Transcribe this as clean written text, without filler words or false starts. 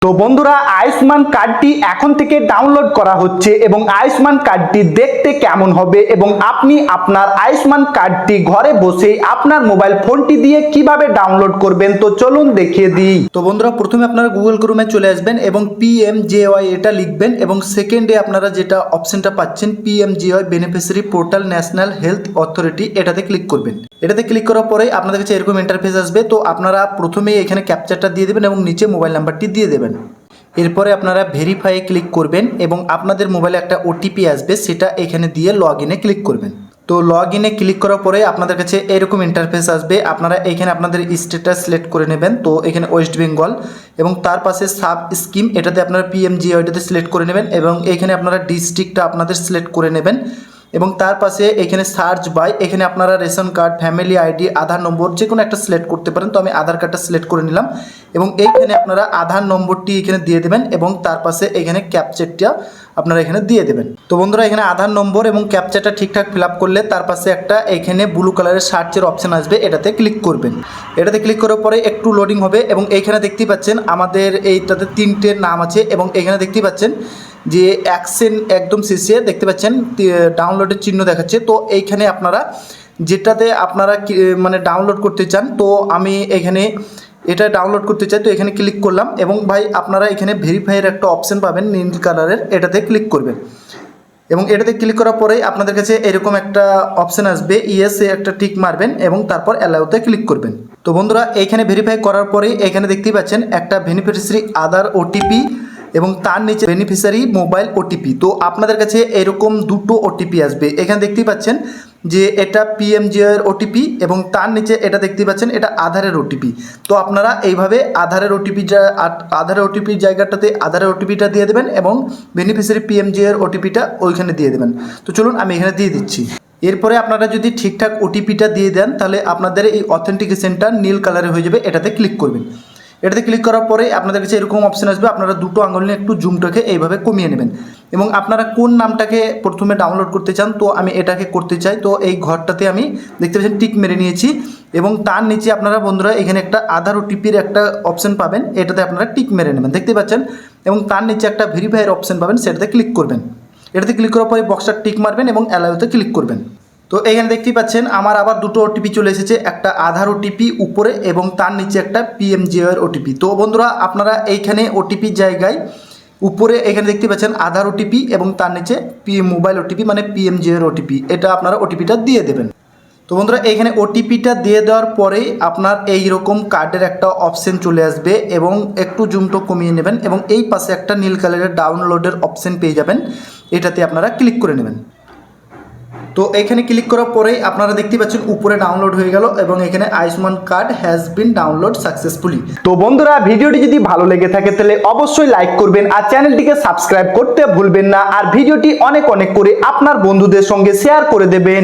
তো বন্ধুরা আয়ুষ্মান কার্ডটি এখন থেকে ডাউনলোড করা হচ্ছে এবং আয়ুষ্মান কার্ডটি দেখতে কেমন হবে এবং আপনি আপনার আয়ুষ্মান কার্ডটি ঘরে বসে আপনার মোবাইল ফোনটি দিয়ে কিভাবে ডাউনলোড করবেন তো চলুন দেখিয়ে দিই। তো বন্ধুরা প্রথমে আপনারা গুগল ক্রোমে চলে আসবেন এবং PMJY এটা লিখবেন এবং সেকেন্ডে আপনারা যেটা অপশনটা পাচ্ছেন PMJY beneficiary portal national health authority এটাতে ক্লিক করবেন। এটাতে ক্লিক করার পরে আপনাদের কাছে এরকম ইন্টারফেস আসবে। তো আপনারা প্রথমেই এখানে ক্যাপচারটা দিয়ে দেবেন এবং নিচে মোবাইল নাম্বারটি দিয়ে দেবেন। এরপরে আপনারা ভেরিফাই ক্লিক করবেন এবং আপনাদের মোবাইলে একটা ওটিপি আসবে, সেটা এখানে দিয়ে লগ ইনে ক্লিক করবেন। তো লগ ইনে ক্লিক করার পরে আপনাদের কাছে এরকম ইন্টারফেস আসবে। আপনারা এখানে আপনাদের স্টেটাস সিলেক্ট করে নেবেন। তো এখানে ওয়েস্ট বেঙ্গল এবং তার পাশে সাব স্কিম এটাতে আপনারা PMJYটাতে সিলেক্ট করে নেবেন এবং এখানে আপনারা ডিস্ট্রিক্টটা আপনাদের সিলেক্ট করে নেবেন এবং তার পাশে এখানে সার্চ বাই এখানে আপনারা রেশন কার্ড, ফ্যামিলি আইডি, আধার নম্বর যে কোনো একটা সিলেক্ট করতে পারেন। তো আমি আধার কার্ডটা সিলেক্ট করে নিলাম এবং এইখানে আপনারা আধার নম্বরটি এখানে দিয়ে দেবেন এবং তার পাশে এখানে ক্যাপচারটা আপনারা এখানে দিয়ে দেবেন। তো বন্ধুরা এখানে আধার নম্বর এবং ক্যাপচারটা ঠিকঠাক ফিল আপ করলে তার পাশে একটা এখানে ব্লু কালারের সার্চের অপশান আসবে, এটাতে ক্লিক করবেন। এটাতে ক্লিক করার পরে একটু লোডিং হবে এবং এইখানে দেখতে পাচ্ছেন আমাদের এইটাতে 3টে নাম আছে এবং এখানে দেখতে পাচ্ছেন যে অ্যাকশন একদম শেষে দেখতে পাচ্ছেন ডাউনলোডের চিহ্ন দেখাচ্ছে। তো এইখানে আপনারা যেটাতে আপনারা মানে ডাউনলোড করতে চান, তো আমি এখানে এটা ডাউনলোড করতে চাই, তো এখানে ক্লিক করলাম এবং ভাই আপনারা এখানে ভেরিফাইয়ের একটা অপশান পাবেন নীল কালারের, এটাতে ক্লিক করবেন এবং এটাতে ক্লিক করার পরে আপনাদের কাছে এরকম একটা অপশান আসবে, ইয়েসে একটা টিক মারবেন এবং তারপর অ্যালাউতে ক্লিক করবেন। তো বন্ধুরা এইখানে ভেরিফাই করার পরে এখানে দেখতেই পাচ্ছেন একটা বেনিফিশিয়ারি আধার ওটিপি এবং তার নিচে বেনিফিশিয়ারি মোবাইল ওটিপি। তো আপনাদের কাছে এরকম দুটো ওটিপি আসবে। এখানে দেখতেই পাচ্ছেন যে এটা PMJY এর ওটিপি এবং তার নিচে এটা দেখতে পাচ্ছেন এটা আধারের ওটিপি। তো আপনারা এইভাবে আধারের ওটিপির জায়গাটাতে আধারের ওটিপিটা দিয়ে দেবেন এবং বেনিফিশিয়ারি PMJY এর ওটিপিটা ওইখানে দিয়ে দেবেন। তো চলুন আমি এখানে দিয়ে দিচ্ছি। এরপরে আপনারা যদি ঠিকঠাক ওটিপিটা দিয়ে দেন তাহলে আপনাদের এই অথেন্টিকেশনটা নীল কালারে হয়ে যাবে, এটাতে ক্লিক করবেন। এটাতে ক্লিক করার পরে আপনাদের কাছে এরকম অপশান আসবে, আপনারা দুটো আঙুল নিয়ে একটু জুমটাকে এইভাবে কমিয়ে নেবেন এবং আপনারা কোন নামটাকে প্রথমে ডাউনলোড করতে চান, তো আমি এটাকে করতে চাই। তো এই ঘরটাতে আমি দেখতে পাচ্ছেন টিক মেরে নিয়েছি এবং তার নিচে আপনারা বন্ধুরা এখানে একটা আধার ওটিপির একটা অপশান পাবেন, এটাতে আপনারা টিক মেরে নেবেন দেখতে পাচ্ছেন এবং তার নিচে একটা ভেরিফাইয়ের অপশান পাবেন, সেটাতে ক্লিক করবেন। এটাতে ক্লিক করার পরে বক্সটা টিক মারবেন এবং অ্যালাউতে ক্লিক করবেন। তো এখানে দেখতেই পাচ্ছেন আমার আবার দুটো ওটিপি চলে এসেছে, একটা আধার ওটিপি উপরে এবং তার নিচে একটা PMJY ওটিপি। তো বন্ধুরা আপনারা এইখানে ওটিপির জায়গায় উপরে এখানে দেখতে পাচ্ছেন আধার ওটিপি এবং তার নিচে মোবাইল ওটিপি মানে PMJY ওটিপি, এটা আপনারা ওটিপিটা দিয়ে দেবেন। তো বন্ধুরা এইখানে ওটিপিটা দিয়ে দেওয়ার পরেই আপনার এইরকম কার্ডের একটা অপশান চলে আসবে এবং একটু জুমটো কমিয়ে নেবেন এবং এই পাশে একটা নীল কালারের ডাউনলোডের অপশান পেয়ে যাবেন, এটাতে আপনারা ক্লিক করে নেবেন। তো এখানে ক্লিক করার পরেই আপনারা দেখতে পাচ্ছেন উপরে ডাউনলোড হয়ে গেল এবং এখানে Ayushman card has been download successfully. তো বন্ধুরা ভিডিওটি যদি ভালো লেগে থাকে তাহলে অবশ্যই লাইক করবেন আর চ্যানেলটিকে সাবস্ক্রাইব করতে ভুলবেন না আর ভিডিওটি অনেক অনেক করে আপনার বন্ধুদের সঙ্গে শেয়ার করে দেবেন।